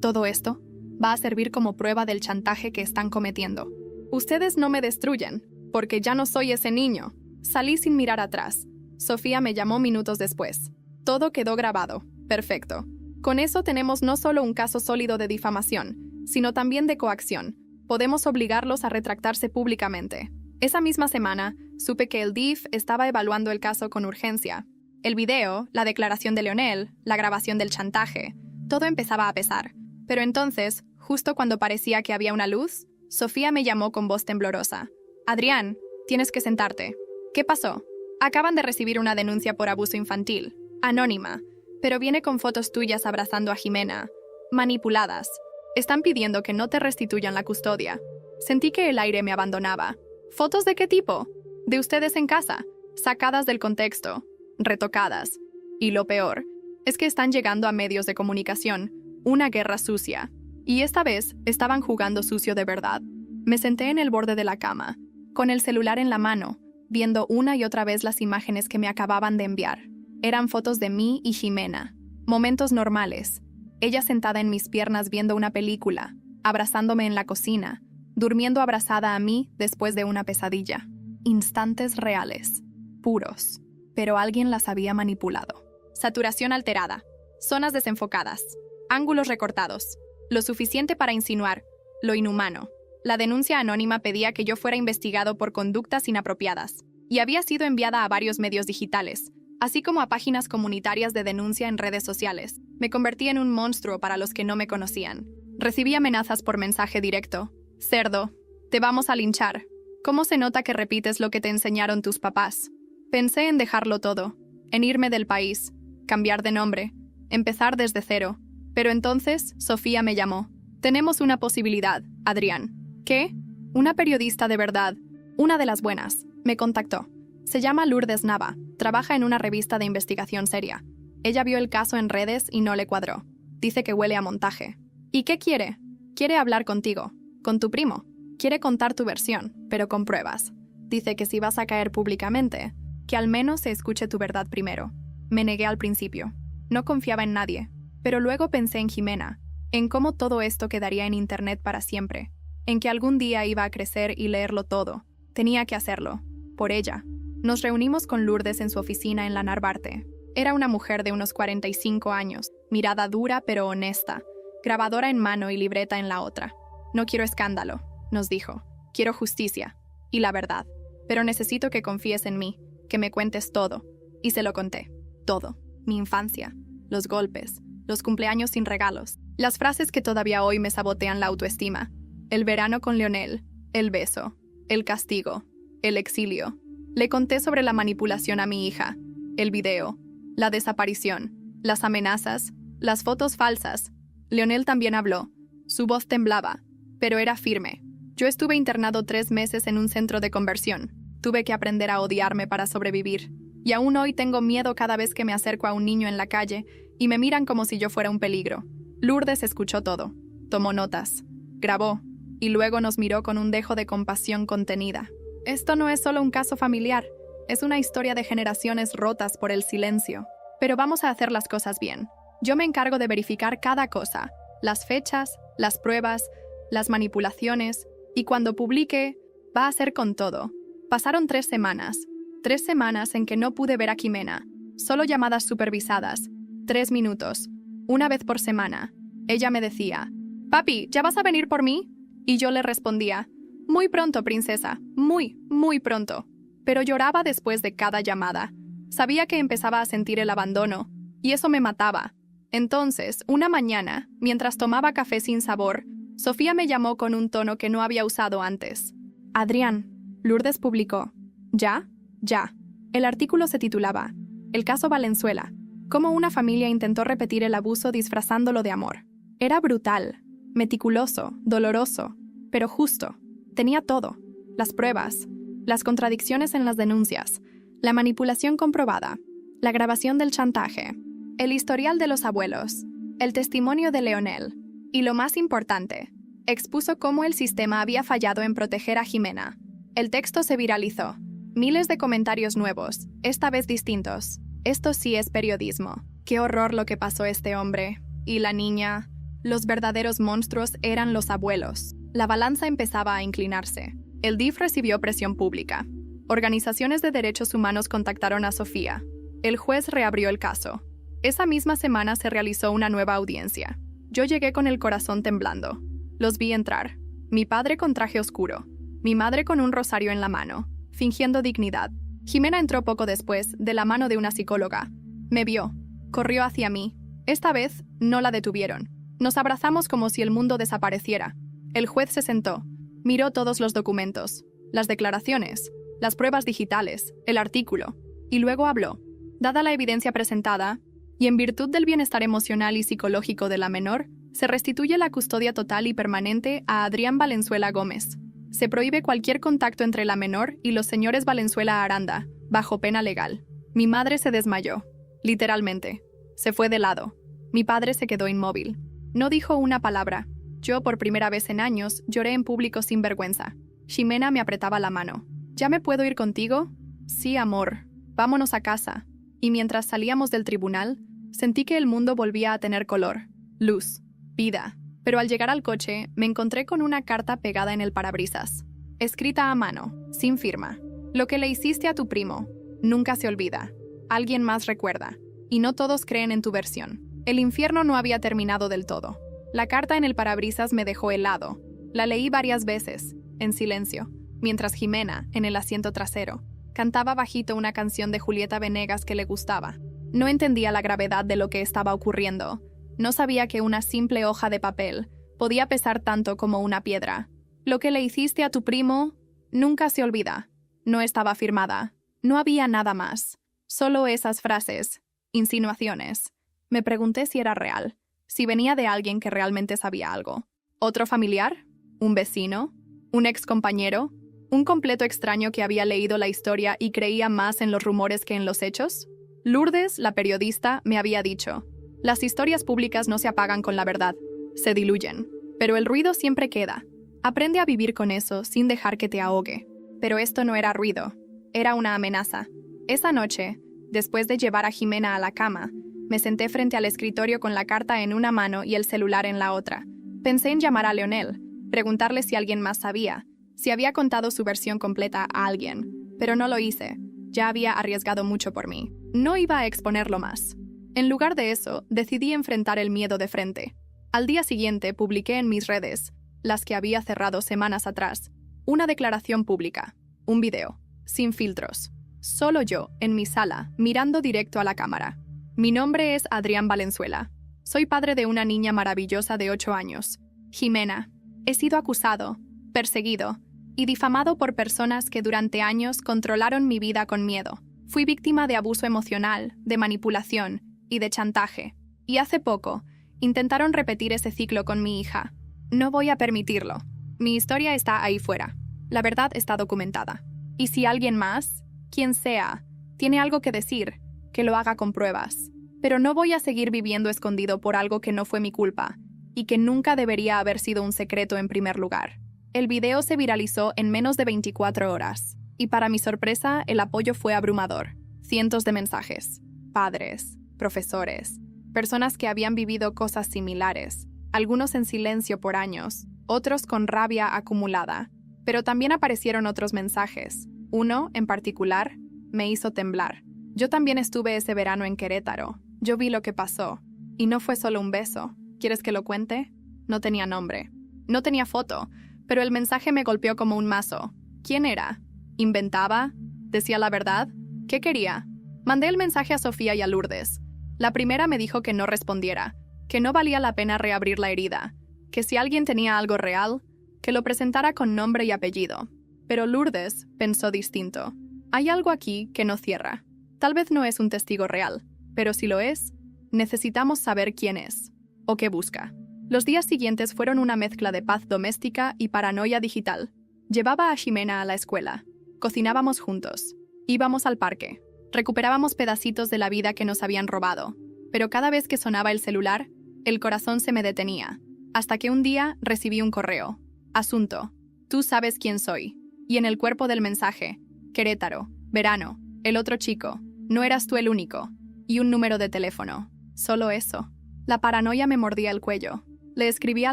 Todo esto, va a servir como prueba del chantaje que están cometiendo. Ustedes no me destruyen, porque ya no soy ese niño. Salí sin mirar atrás. Sofía me llamó minutos después. Todo quedó grabado. Perfecto. Con eso tenemos no solo un caso sólido de difamación, sino también de coacción. Podemos obligarlos a retractarse públicamente. Esa misma semana, supe que el DIF estaba evaluando el caso con urgencia. El video, la declaración de Leonel, la grabación del chantaje, todo empezaba a pesar. Pero entonces, justo cuando parecía que había una luz, Sofía me llamó con voz temblorosa. «Adrián, tienes que sentarte». «¿Qué pasó?» «Acaban de recibir una denuncia por abuso infantil. Anónima. Pero viene con fotos tuyas abrazando a Ximena. Manipuladas. Están pidiendo que no te restituyan la custodia». Sentí que el aire me abandonaba. ¿Fotos de qué tipo? De ustedes en casa, sacadas del contexto, retocadas. Y lo peor, es que están llegando a medios de comunicación, una guerra sucia. Y esta vez estaban jugando sucio de verdad. Me senté en el borde de la cama, con el celular en la mano, viendo una y otra vez las imágenes que me acababan de enviar. Eran fotos de mí y Ximena. Momentos normales. Ella sentada en mis piernas viendo una película, abrazándome en la cocina, durmiendo abrazada a mí después de una pesadilla. Instantes reales. puros, pero alguien las había manipulado. Saturación alterada, zonas desenfocadas, ángulos recortados, lo suficiente para insinuar lo inhumano. La denuncia anónima pedía que yo fuera investigado por conductas inapropiadas y había sido enviada a varios medios digitales, así como a páginas comunitarias de denuncia en redes sociales. Me convertí en un monstruo para los que no me conocían. Recibí amenazas por mensaje directo. Cerdo, te vamos a linchar. ¿Cómo se nota que repites lo que te enseñaron tus papás? Pensé en dejarlo todo, en irme del país, cambiar de nombre, empezar desde cero. Pero entonces Sofía me llamó. Tenemos una posibilidad, Adrián. ¿Qué? Una periodista de verdad, una de las buenas, me contactó. Se llama Lourdes Nava, trabaja en una revista de investigación seria. Ella vio el caso en redes y no le cuadró. Dice que huele a montaje. ¿Y qué quiere? Quiere hablar contigo, con tu primo. Quiere contar tu versión, pero con pruebas. Dice que si vas a caer públicamente, que al menos se escuche tu verdad primero. Me negué al principio. No confiaba en nadie, pero luego pensé en Jimena, en cómo todo esto quedaría en internet para siempre, en que algún día iba a crecer y leerlo todo. Tenía que hacerlo, por ella. Nos reunimos con Lourdes en su oficina en la Narvarte. Era una mujer de unos 45 años, mirada dura pero honesta, grabadora en mano y libreta en la otra. No quiero escándalo, nos dijo. Quiero justicia y la verdad, pero necesito que confíes en mí, que me cuentes todo. Y se lo conté. Todo. Mi infancia, los golpes, los cumpleaños sin regalos, las frases que todavía hoy me sabotean la autoestima, el verano con Leonel, el beso, el castigo, el exilio. Le conté sobre la manipulación a mi hija, el video, la desaparición, las amenazas, las fotos falsas. Leonel también habló. Su voz temblaba, pero era firme. Yo estuve internado 3 meses en un centro de conversión. Tuve que aprender a odiarme para sobrevivir. Y aún hoy tengo miedo cada vez que me acerco a un niño en la calle y me miran como si yo fuera un peligro. Lourdes escuchó todo, tomó notas, grabó y luego nos miró con un dejo de compasión contenida. Esto no es solo un caso familiar, es una historia de generaciones rotas por el silencio. Pero vamos a hacer las cosas bien. Yo me encargo de verificar cada cosa, las fechas, las pruebas, las manipulaciones, y cuando publique, va a ser con todo. Pasaron 3 semanas. 3 semanas en que no pude ver a Jimena, solo llamadas supervisadas, 3 minutos, una vez por semana. Ella me decía, «Papi, ¿ya vas a venir por mí?» Y yo le respondía, «Muy pronto, princesa, muy, muy pronto». Pero lloraba después de cada llamada. Sabía que empezaba a sentir el abandono, y eso me mataba. Entonces, una mañana, mientras tomaba café sin sabor, Sofía me llamó con un tono que no había usado antes. «Adrián», Lourdes publicó, «¿Ya?» Ya. El artículo se titulaba El caso Valenzuela, cómo una familia intentó repetir el abuso disfrazándolo de amor. Era brutal, meticuloso, doloroso, pero justo. Tenía todo. Las pruebas, las contradicciones en las denuncias, la manipulación comprobada, la grabación del chantaje, el historial de los abuelos, el testimonio de Leonel. Y lo más importante, expuso cómo el sistema había fallado en proteger a Jimena. El texto se viralizó. Miles de comentarios nuevos, esta vez distintos. Esto sí es periodismo. Qué horror lo que pasó a este hombre. Y la niña. Los verdaderos monstruos eran los abuelos. La balanza empezaba a inclinarse. El DIF recibió presión pública. Organizaciones de derechos humanos contactaron a Sofía. El juez reabrió el caso. Esa misma semana se realizó una nueva audiencia. Yo llegué con el corazón temblando. Los vi entrar. Mi padre con traje oscuro. Mi madre con un rosario en la mano, fingiendo dignidad. Jimena entró poco después, de la mano de una psicóloga. Me vio. Corrió hacia mí. Esta vez, no la detuvieron. Nos abrazamos como si el mundo desapareciera. El juez se sentó. Miró todos los documentos, las declaraciones, las pruebas digitales, el artículo. Y luego habló. Dada la evidencia presentada, y en virtud del bienestar emocional y psicológico de la menor, se restituye la custodia total y permanente a Adrián Valenzuela Gómez. Se prohíbe cualquier contacto entre la menor y los señores Valenzuela Aranda, bajo pena legal. Mi madre se desmayó, literalmente. Se fue de lado. Mi padre se quedó inmóvil. No dijo una palabra. Yo, por primera vez en años, lloré en público sin vergüenza. Jimena me apretaba la mano. ¿Ya me puedo ir contigo? Sí, amor. Vámonos a casa. Y mientras salíamos del tribunal, sentí que el mundo volvía a tener color, luz, vida. Pero al llegar al coche, me encontré con una carta pegada en el parabrisas, escrita a mano, sin firma. Lo que le hiciste a tu primo, Nunca se olvida. Alguien más recuerda. Y no todos creen en tu versión. El infierno no había terminado del todo. La carta en el parabrisas me dejó helado. La leí varias veces, en silencio, mientras Jimena, en el asiento trasero, cantaba bajito una canción de Julieta Venegas que le gustaba. No entendía la gravedad de lo que estaba ocurriendo. No sabía que una simple hoja de papel podía pesar tanto como una piedra. Lo que le hiciste a tu primo nunca se olvida. No estaba firmada. No había nada más. Solo esas frases, insinuaciones. Me pregunté si era real, si venía de alguien que realmente sabía algo. ¿Otro familiar? ¿Un vecino? ¿Un excompañero? ¿Un completo extraño que había leído la historia y creía más en los rumores que en los hechos? Lourdes, la periodista, me había dicho: las historias públicas no se apagan con la verdad, se diluyen, pero el ruido siempre queda. Aprende a vivir con eso sin dejar que te ahogue. Pero esto no era ruido, era una amenaza. Esa noche, después de llevar a Jimena a la cama, me senté frente al escritorio con la carta en una mano y el celular en la otra. Pensé en llamar a Leonel, preguntarle si alguien más sabía, si había contado su versión completa a alguien, pero no lo hice. Ya había arriesgado mucho por mí. No iba a exponerlo más. En lugar de eso, decidí enfrentar el miedo de frente. Al día siguiente publiqué en mis redes, las que había cerrado semanas atrás, una declaración pública, un video, sin filtros. Solo yo, en mi sala, mirando directo a la cámara. Mi nombre es Adrián Valenzuela. Soy padre de una niña maravillosa de 8 años, Jimena. He sido acusado, perseguido y difamado por personas que durante años controlaron mi vida con miedo. Fui víctima de abuso emocional, de manipulación y de chantaje. Y hace poco, intentaron repetir ese ciclo con mi hija. No voy a permitirlo. Mi historia está ahí fuera. La verdad está documentada. Y si alguien más, quien sea, tiene algo que decir, que lo haga con pruebas. Pero no voy a seguir viviendo escondido por algo que no fue mi culpa y que nunca debería haber sido un secreto en primer lugar. El video se viralizó en menos de 24 horas. Y para mi sorpresa, el apoyo fue abrumador. Cientos de mensajes. Padres, profesores, personas que habían vivido cosas similares. Algunos en silencio por años, otros con rabia acumulada. Pero también aparecieron otros mensajes. Uno, en particular, me hizo temblar. Yo también estuve ese verano en Querétaro. Yo vi lo que pasó. Y no fue solo un beso. ¿Quieres que lo cuente? No tenía nombre. No tenía foto, pero el mensaje me golpeó como un mazo. ¿Quién era? ¿Inventaba? ¿Decía la verdad? ¿Qué quería? Mandé el mensaje a Sofía y a Lourdes. La primera me dijo que no respondiera, que no valía la pena reabrir la herida, que si alguien tenía algo real, que lo presentara con nombre y apellido. Pero Lourdes pensó distinto. Hay algo aquí que no cierra. Tal vez no es un testigo real, pero si lo es, necesitamos saber quién es o qué busca. Los días siguientes fueron una mezcla de paz doméstica y paranoia digital. Llevaba a Jimena a la escuela. Cocinábamos juntos. Íbamos al parque. Recuperábamos pedacitos de la vida que nos habían robado. Pero cada vez que sonaba el celular, el corazón se me detenía. Hasta que un día recibí un correo. Asunto: tú sabes quién soy. Y en el cuerpo del mensaje: Querétaro, verano, el otro chico, no eras tú el único. Y un número de teléfono. Solo eso. La paranoia me mordía el cuello. Le escribí a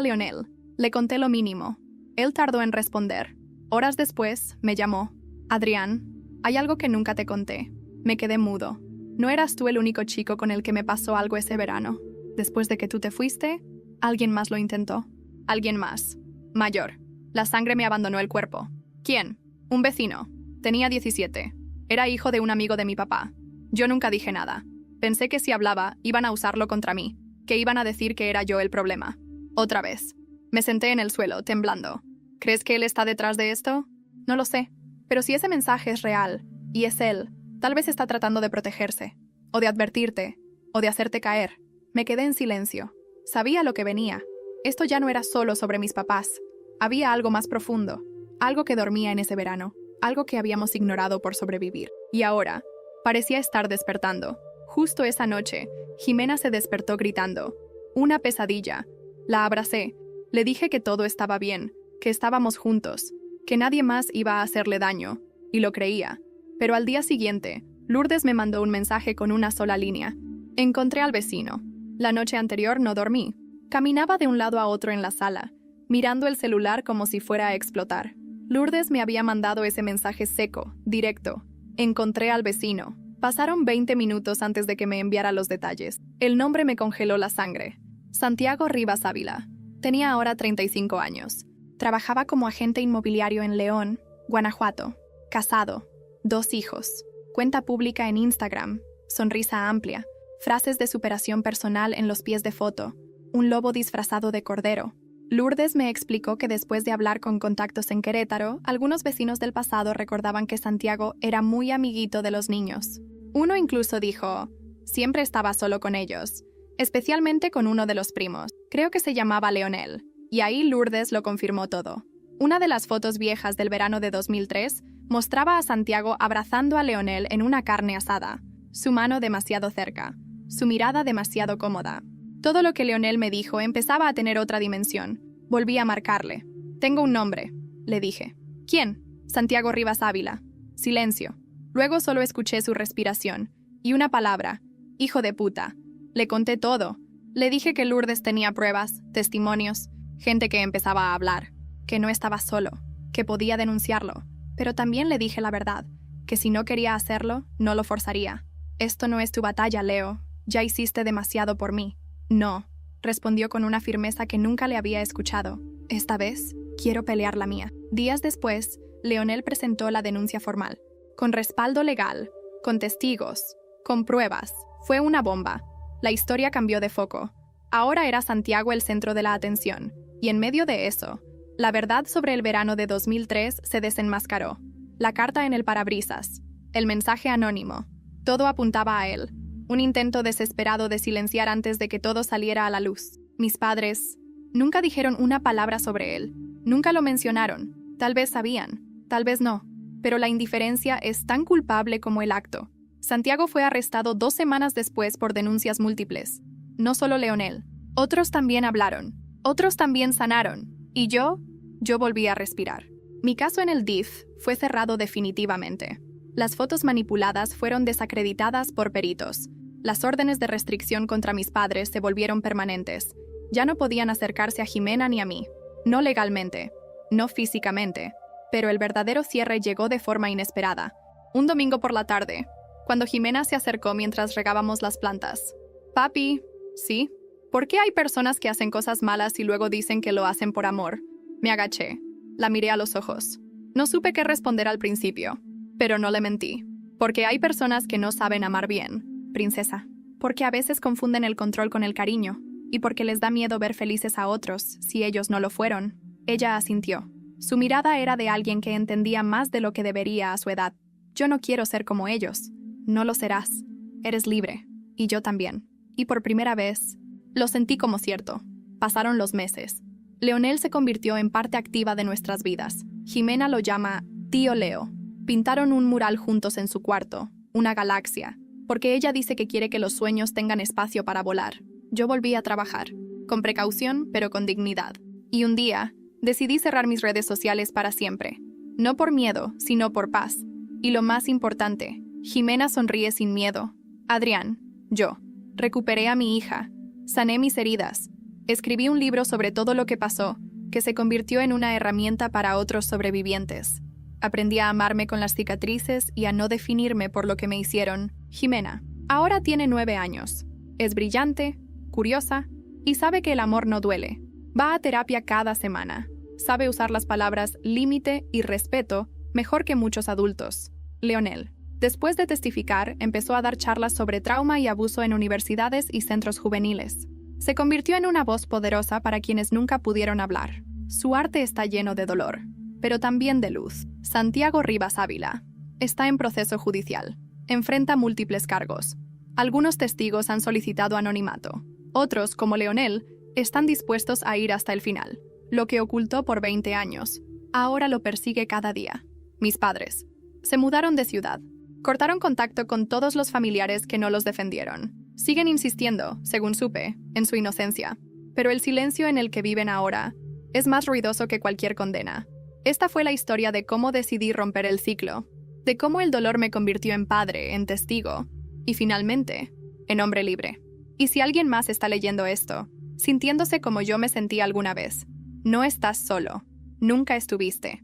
Leonel. Le conté lo mínimo. Él tardó en responder. Horas después, me llamó. Adrián, hay algo que nunca te conté. Me quedé mudo. No eras tú el único chico con el que me pasó algo ese verano. Después de que tú te fuiste, alguien más lo intentó. Alguien más. Mayor. La sangre me abandonó el cuerpo. ¿Quién? Un vecino. Tenía 17. Era hijo de un amigo de mi papá. Yo nunca dije nada. Pensé que si hablaba, iban a usarlo contra mí, que iban a decir que era yo el problema. Otra vez. Me senté en el suelo, temblando. ¿Crees que él está detrás de esto? No lo sé. Pero si ese mensaje es real, y es él, tal vez está tratando de protegerse, o de advertirte, o de hacerte caer. Me quedé en silencio. Sabía lo que venía. Esto ya no era solo sobre mis papás. Había algo más profundo, algo que dormía en ese verano, algo que habíamos ignorado por sobrevivir. Y ahora, parecía estar despertando. Justo esa noche, Jimena se despertó gritando. Una pesadilla. La abracé. Le dije que todo estaba bien, que estábamos juntos, que nadie más iba a hacerle daño, y lo creía. Pero al día siguiente, Lourdes me mandó un mensaje con una sola línea. Encontré al vecino. La noche anterior no dormí. Caminaba de un lado a otro en la sala, mirando el celular como si fuera a explotar. Lourdes me había mandado ese mensaje seco, directo, Encontré al vecino. Pasaron 20 minutos antes de que me enviara los detalles. El nombre me congeló la sangre. Santiago Rivas Ávila. Tenía ahora 35 años. Trabajaba como agente inmobiliario en León, Guanajuato. Casado. 2 hijos. Cuenta pública en Instagram. Sonrisa amplia. Frases de superación personal en los pies de foto. Un lobo disfrazado de cordero. Lourdes me explicó que después de hablar con contactos en Querétaro, algunos vecinos del pasado recordaban que Santiago era muy amiguito de los niños. Uno incluso dijo, siempre estaba solo con ellos, especialmente con uno de los primos. Creo que se llamaba Leonel. Y ahí Lourdes lo confirmó todo. Una de las fotos viejas del verano de 2003 mostraba a Santiago abrazando a Leonel en una carne asada, su mano demasiado cerca, su mirada demasiado cómoda. Todo lo que Leonel me dijo empezaba a tener otra dimensión. Volví a marcarle. Tengo un nombre, le dije. ¿Quién? Santiago Rivas Ávila. Silencio. Luego solo escuché su respiración. Y una palabra. Hijo de puta. Le conté todo. Le dije que Lourdes tenía pruebas, testimonios, gente que empezaba a hablar, que no estaba solo, que podía denunciarlo. Pero también le dije la verdad, que si no quería hacerlo, no lo forzaría. Esto no es tu batalla, Leo. Ya hiciste demasiado por mí. No, respondió con una firmeza que nunca le había escuchado. Esta vez, quiero pelear la mía. Días después, Leonel presentó la denuncia formal. Con respaldo legal, con testigos, con pruebas. Fue una bomba. La historia cambió de foco. Ahora era Santiago el centro de la atención. Y en medio de eso, la verdad sobre el verano de 2003 se desenmascaró. La carta en el parabrisas, el mensaje anónimo, todo apuntaba a él. Un intento desesperado de silenciar antes de que todo saliera a la luz. Mis padres nunca dijeron una palabra sobre él. Nunca lo mencionaron. Tal vez sabían, tal vez no. Pero la indiferencia es tan culpable como el acto. Santiago fue arrestado 2 semanas después por denuncias múltiples. No solo Leonel. Otros también hablaron. Otros también sanaron. Y yo volví a respirar. Mi caso en el DIF fue cerrado definitivamente. Las fotos manipuladas fueron desacreditadas por peritos. Las órdenes de restricción contra mis padres se volvieron permanentes. Ya no podían acercarse a Jimena ni a mí. No legalmente, no físicamente. Pero el verdadero cierre llegó de forma inesperada. Un domingo por la tarde, cuando Jimena se acercó mientras regábamos las plantas. Papi, ¿sí? ¿Por qué hay personas que hacen cosas malas y luego dicen que lo hacen por amor? Me agaché. La miré a los ojos. No supe qué responder al principio. Pero no le mentí. Porque hay personas que no saben amar bien, princesa. Porque a veces confunden el control con el cariño. Y porque les da miedo ver felices a otros, si ellos no lo fueron. Ella asintió. Su mirada era de alguien que entendía más de lo que debería a su edad. Yo no quiero ser como ellos. No lo serás. Eres libre. Y yo también. Y por primera vez, lo sentí como cierto. Pasaron los meses. Leonel se convirtió en parte activa de nuestras vidas. Jimena lo llama Tío Leo. Pintaron un mural juntos en su cuarto, una galaxia, porque ella dice que quiere que los sueños tengan espacio para volar. Yo volví a trabajar, con precaución, pero con dignidad. Y un día, decidí cerrar mis redes sociales para siempre. No por miedo, sino por paz. Y lo más importante, Jimena sonríe sin miedo. Adrián, yo, recuperé a mi hija, sané mis heridas, escribí un libro sobre todo lo que pasó, que se convirtió en una herramienta para otros sobrevivientes. Aprendí a amarme con las cicatrices y a no definirme por lo que me hicieron. Jimena, ahora tiene 9 años. Es brillante, curiosa y sabe que el amor no duele. Va a terapia cada semana. Sabe usar las palabras límite y respeto mejor que muchos adultos. Leonel, después de testificar, empezó a dar charlas sobre trauma y abuso en universidades y centros juveniles. Se convirtió en una voz poderosa para quienes nunca pudieron hablar. Su arte está lleno de dolor, pero también de luz. Santiago Rivas Ávila está en proceso judicial. Enfrenta múltiples cargos. Algunos testigos han solicitado anonimato. Otros, como Leonel, están dispuestos a ir hasta el final. Lo que ocultó por 20 años, ahora lo persigue cada día. Mis padres se mudaron de ciudad. Cortaron contacto con todos los familiares que no los defendieron. Siguen insistiendo, según supe, en su inocencia. Pero el silencio en el que viven ahora es más ruidoso que cualquier condena. Esta fue la historia de cómo decidí romper el ciclo, de cómo el dolor me convirtió en padre, en testigo, y finalmente, en hombre libre. Y si alguien más está leyendo esto, sintiéndose como yo me sentí alguna vez, no estás solo, nunca estuviste.